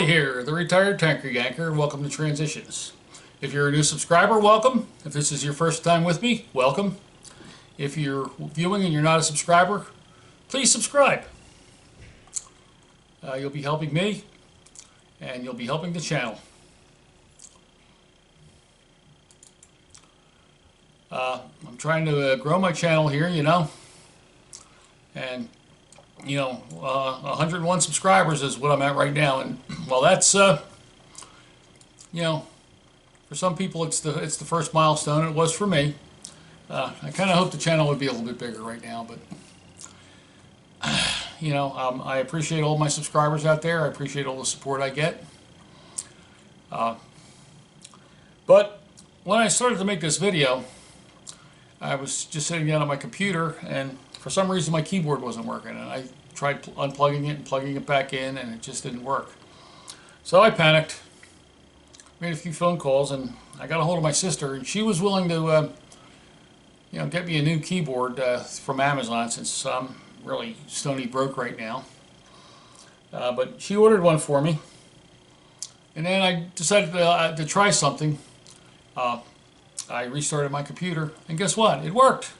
Billy here, the retired tanker yanker. Welcome to Transitions. If you're a new subscriber, welcome. If this is your first time with me, welcome. If you're viewing and you're not a subscriber, please subscribe. You'll be helping me, and you'll be helping the channel. I'm trying to grow my channel here, and 101 subscribers is what I'm at right now, and well, that's for some people it's the first milestone. It was for me. I kind of hope the channel would be a little bit bigger right now, but I appreciate all my subscribers out there. I appreciate all the support I get. But when I started to make this video, I was just sitting down on my computer, and for some reason my keyboard wasn't working, and I tried unplugging it and plugging it back in, and it just didn't work. So I panicked, made a few phone calls, and I got a hold of my sister, and she was willing to get me a new keyboard from Amazon, since I'm really stony broke right now. But she ordered one for me, and then I decided to try something. I restarted my computer, and guess what? It worked.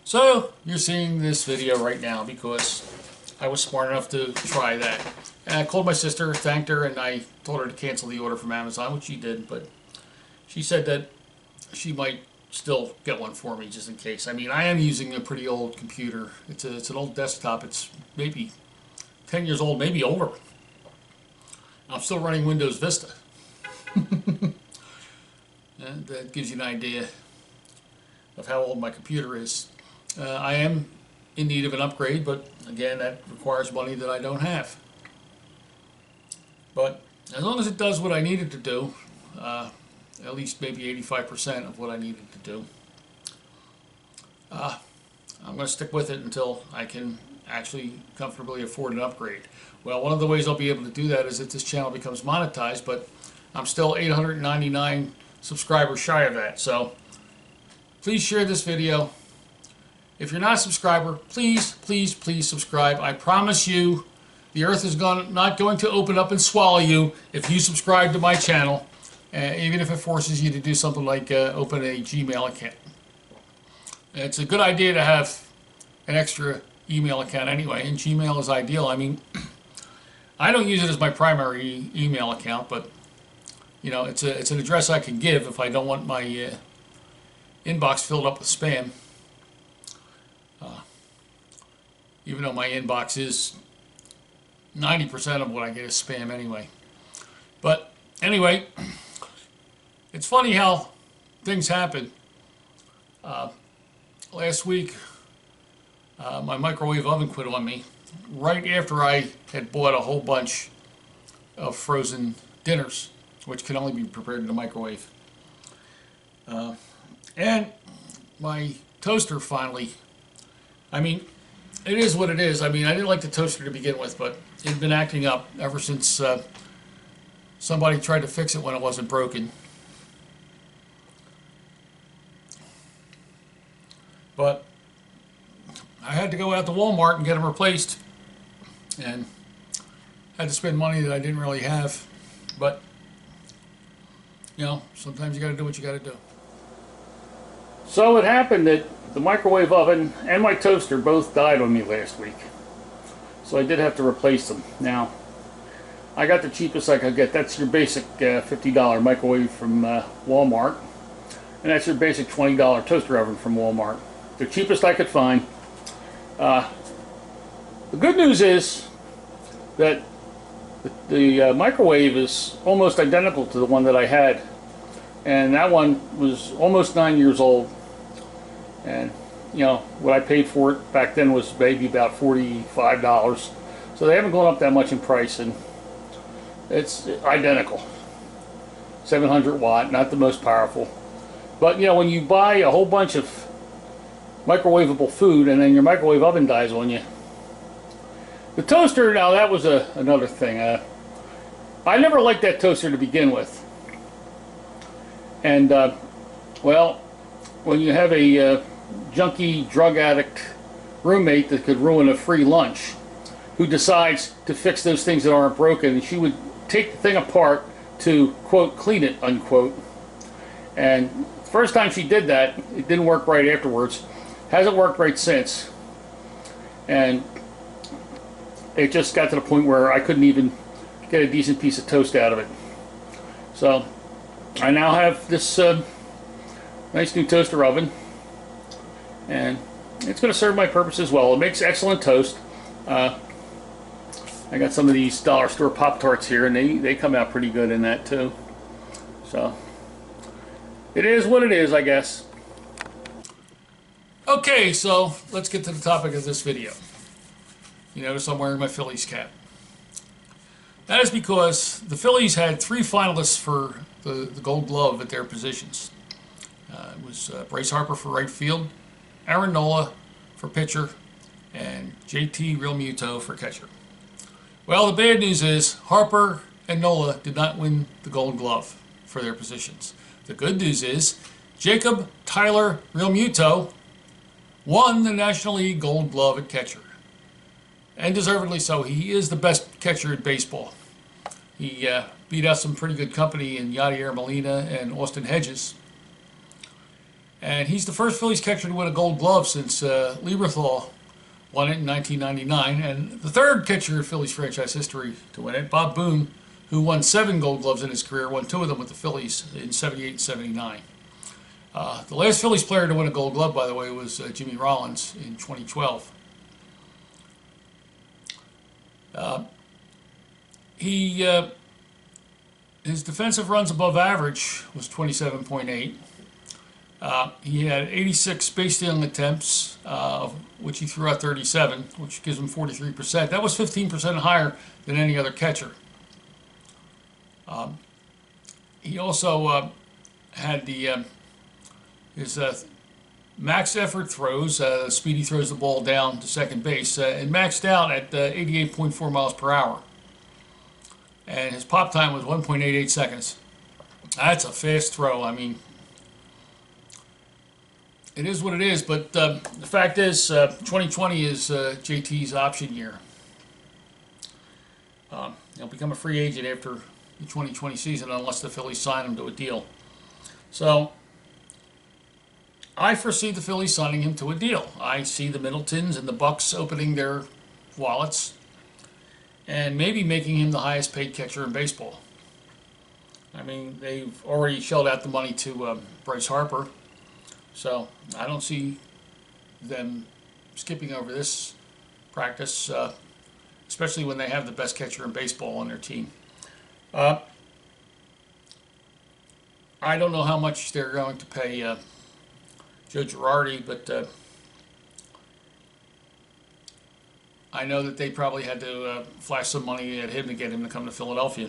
So you're seeing this video right now because I was smart enough to try that. And I called my sister, thanked her, and I told her to cancel the order from Amazon, which she did, but she said that she might still get one for me just in case. I mean, I am using a pretty old computer. It's an old desktop. It's maybe 10 years old, maybe older. I'm still running Windows Vista. And that gives you an idea of how old my computer is. I am in need of an upgrade, but again, that requires money that I don't have. But as long as it does what I need it to do, at least maybe 85% of what I needed to do, I'm going to stick with it until I can actually comfortably afford an upgrade. Well, one of the ways I'll be able to do that is if this channel becomes monetized, but I'm still 899 subscribers shy of that. So please share this video. If you're not a subscriber, please, please, please subscribe. I promise you the earth is not going to open up and swallow you if you subscribe to my channel, even if it forces you to do something like open a Gmail account. It's a good idea to have an extra email account anyway, and Gmail is ideal. I mean, I don't use it as my primary email account, but it's an address I can give if I don't want my inbox filled up with spam. Even though my inbox is 90% of what I get is spam anyway. But anyway, it's funny how things happen. Last week, my microwave oven quit on me right after I had bought a whole bunch of frozen dinners, which can only be prepared in the microwave. And my toaster finally, I mean, it is what it is. I mean, I didn't like the toaster to begin with, but it had been acting up ever since somebody tried to fix it when it wasn't broken. But I had to go out to Walmart and get them replaced, and had to spend money that I didn't really have. But sometimes you got to do what you got to do. So it happened that the microwave oven and my toaster both died on me last week. So I did have to replace them. Now, I got the cheapest I could get. That's your basic $50 microwave from Walmart. And that's your basic $20 toaster oven from Walmart. The cheapest I could find. The good news is that the microwave is almost identical to the one that I had. And that one was almost 9 years old. And what I paid for it back then was maybe about $45. So they haven't gone up that much in price, and it's identical. 700 watt, not the most powerful. But when you buy a whole bunch of microwavable food and then your microwave oven dies on you. The toaster, now that was another thing. I never liked that toaster to begin with. And well, when you have a junkie drug addict roommate that could ruin a free lunch, who decides to fix those things that aren't broken, and she would take the thing apart to, quote, clean it, unquote. And the first time she did that, it didn't work right afterwards. Hasn't worked right since. And it just got to the point where I couldn't even get a decent piece of toast out of it. So I now have this nice new toaster oven, and it's going to serve my purpose as well. It makes excellent toast. I got some of these dollar store Pop-Tarts here, and they come out pretty good in that too. So it is what it is, I guess. Okay, so let's get to the topic of this video. You notice I'm wearing my Phillies cap. That is because the Phillies had 3 finalists for the Gold Glove at their positions. It was Bryce Harper for right field, Aaron Nola for pitcher, and JT Realmuto for catcher. Well, the bad news is Harper and Nola did not win the Gold Glove for their positions. The good news is Jacob Tyler Realmuto won the National League Gold Glove at catcher. And deservedly so. He is the best catcher in baseball. He beat out some pretty good company in Yadier Molina and Austin Hedges. And he's the first Phillies catcher to win a Gold Glove since Lieberthal won it in 1999. And the third catcher in Phillies franchise history to win it, Bob Boone, who won 7 Gold Gloves in his career, won 2 of them with the Phillies in 78 and 79. The last Phillies player to win a Gold Glove, by the way, was Jimmy Rollins in 2012. His defensive runs above average was 27.8. He had 86 base stealing attempts, which he threw out 37, which gives him 43%. That was 15% higher than any other catcher. He also had his max effort throws, speed he throws the ball down to second base, and maxed out at 88.4 miles per hour. And his pop time was 1.88 seconds. That's a fast throw. I mean, it is what it is, but the fact is 2020 is JT's option year. He'll become a free agent after the 2020 season unless the Phillies sign him to a deal. So I foresee the Phillies signing him to a deal. I see the Middletons and the Bucks opening their wallets and maybe making him the highest paid catcher in baseball. I mean, they've already shelled out the money to Bryce Harper, so I don't see them skipping over this practice, especially when they have the best catcher in baseball on their team. I don't know how much they're going to pay Joe Girardi, but I know that they probably had to flash some money at him to get him to come to Philadelphia,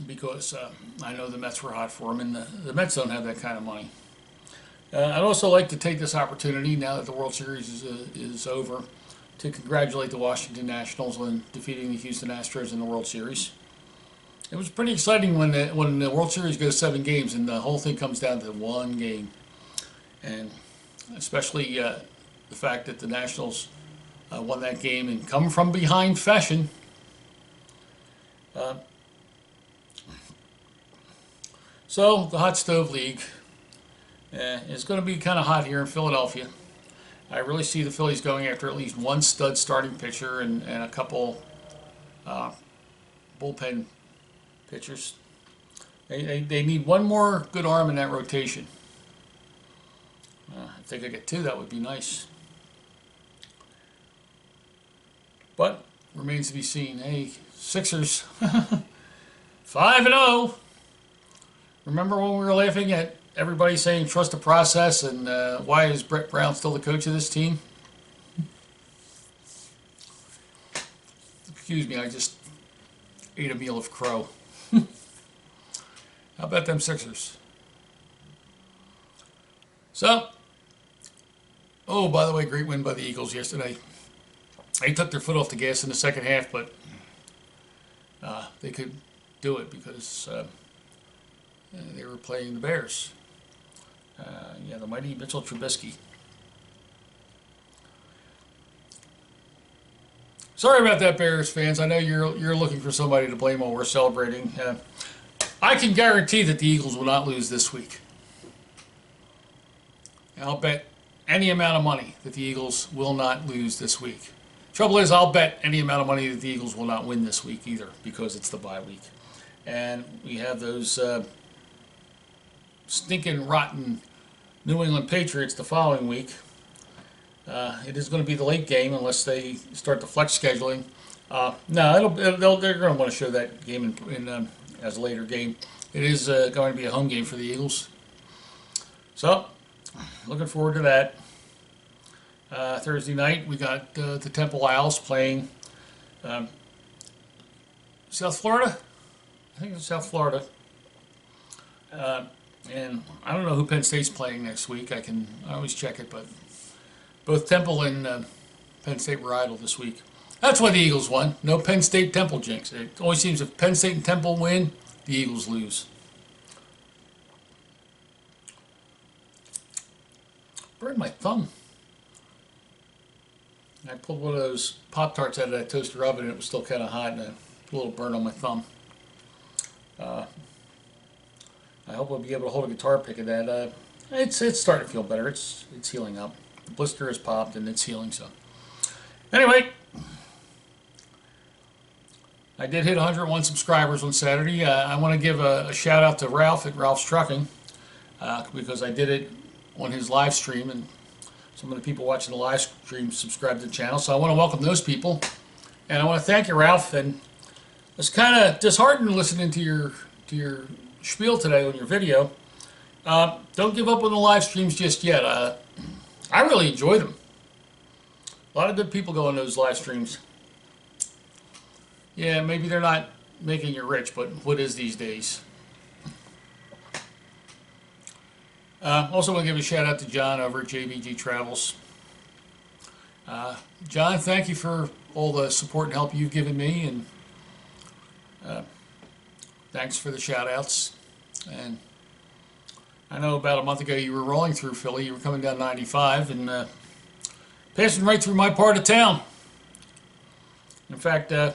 because I know the Mets were hot for him, and the Mets don't have that kind of money. I'd also like to take this opportunity, now that the World Series is over, to congratulate the Washington Nationals on defeating the Houston Astros in the World Series. It was pretty exciting when the World Series goes 7 games and the whole thing comes down to 1 game. And especially the fact that the Nationals won that game and come from behind fashion. So the Hot Stove League is going to be kind of hot here in Philadelphia. I really see the Phillies going after at least 1 stud starting pitcher and a couple bullpen pitchers. They need 1 more good arm in that rotation. If they could get 2, that would be nice. But remains to be seen. Hey, Sixers, 5-0. Remember when we were laughing at everybody saying trust the process, and why is Brett Brown still the coach of this team? Excuse me, I just ate a meal of crow. How about them Sixers? So, oh, by the way, great win by the Eagles yesterday. They took their foot off the gas in the second half, but they could do it because they were playing the Bears. Yeah, the mighty Mitchell Trubisky. Sorry about that, Bears fans. I know you're looking for somebody to blame while we're celebrating. I can guarantee that the Eagles will not lose this week. And I'll bet any amount of money that the Eagles will not lose this week. Trouble is, I'll bet any amount of money that the Eagles will not win this week either, because it's the bye week. And we have those stinking, rotten New England Patriots the following week. It is going to be the late game unless they start the flex scheduling. No, they're going to want to show that game as a later game. It is going to be a home game for the Eagles. So, looking forward to that. Thursday night, we got the Temple Owls playing South Florida. I think it's South Florida. And I don't know who Penn State's playing next week. I always check it, but both Temple and Penn State were idle this week. That's why the Eagles won. No Penn State Temple jinx. It always seems if Penn State and Temple win, the Eagles lose. Burned my thumb. I pulled one of those Pop-Tarts out of that toaster oven and it was still kind of hot and a little burn on my thumb. I hope I'll be able to hold a guitar pick of that. It's starting to feel better. It's healing up. The blister has popped and it's healing. So anyway, I did hit 101 subscribers on Saturday. I want to give a shout out to Ralph at Ralph's Trucking because I did it on his live stream and some of the people watching the live stream subscribe to the channel. So I want to welcome those people and I want to thank you, Ralph. And it's kind of disheartened listening to your spiel today on your video. Don't give up on the live streams just yet. I really enjoy them. A lot of good people go on those live streams. Yeah, maybe they're not making you rich, but what is these days? Also want to give a shout out to John over at JBG Travels. John, thank you for all the support and help you've given me, and thanks for the shout outs. And I know about a month ago you were rolling through Philly. You were coming down 95 and passing right through my part of town. In fact, I'm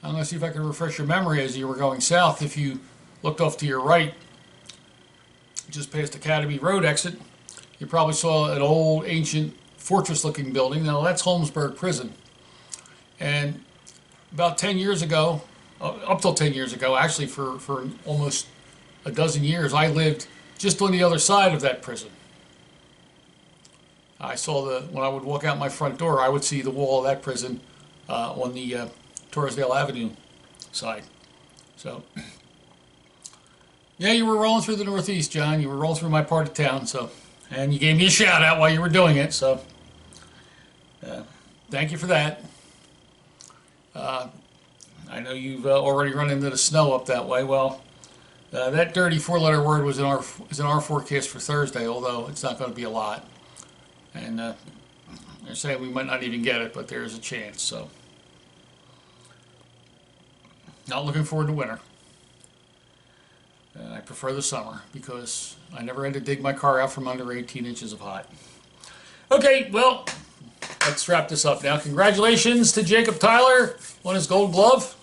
going to see if I can refresh your memory as you were going south. If you looked off to your right, just past Academy Road exit, you probably saw an old, ancient, fortress-looking building. Now, that's Holmesburg Prison. And about 10 years ago, up till 10 years ago, actually for almost a dozen years, I lived just on the other side of that prison. I saw when I would walk out my front door, I would see the wall of that prison on the Torresdale Avenue side. So, yeah, you were rolling through the Northeast, John. You were rolling through my part of town, and you gave me a shout out while you were doing it, so thank you for that. I know you've already run into the snow up that way. Well, that dirty four-letter word is in our forecast for Thursday, although it's not going to be a lot. And they're saying we might not even get it, but there's a chance. So, not looking forward to winter. I prefer the summer because I never had to dig my car out from under 18 inches of hot. Okay, well, let's wrap this up now. Congratulations to Jacob Tyler on his Gold Glove.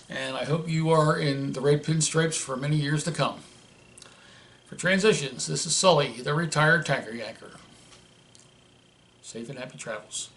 And I hope you are in the red pinstripes for many years to come. For Transitions, this is Sully, the retired tanker yanker. Safe and happy travels.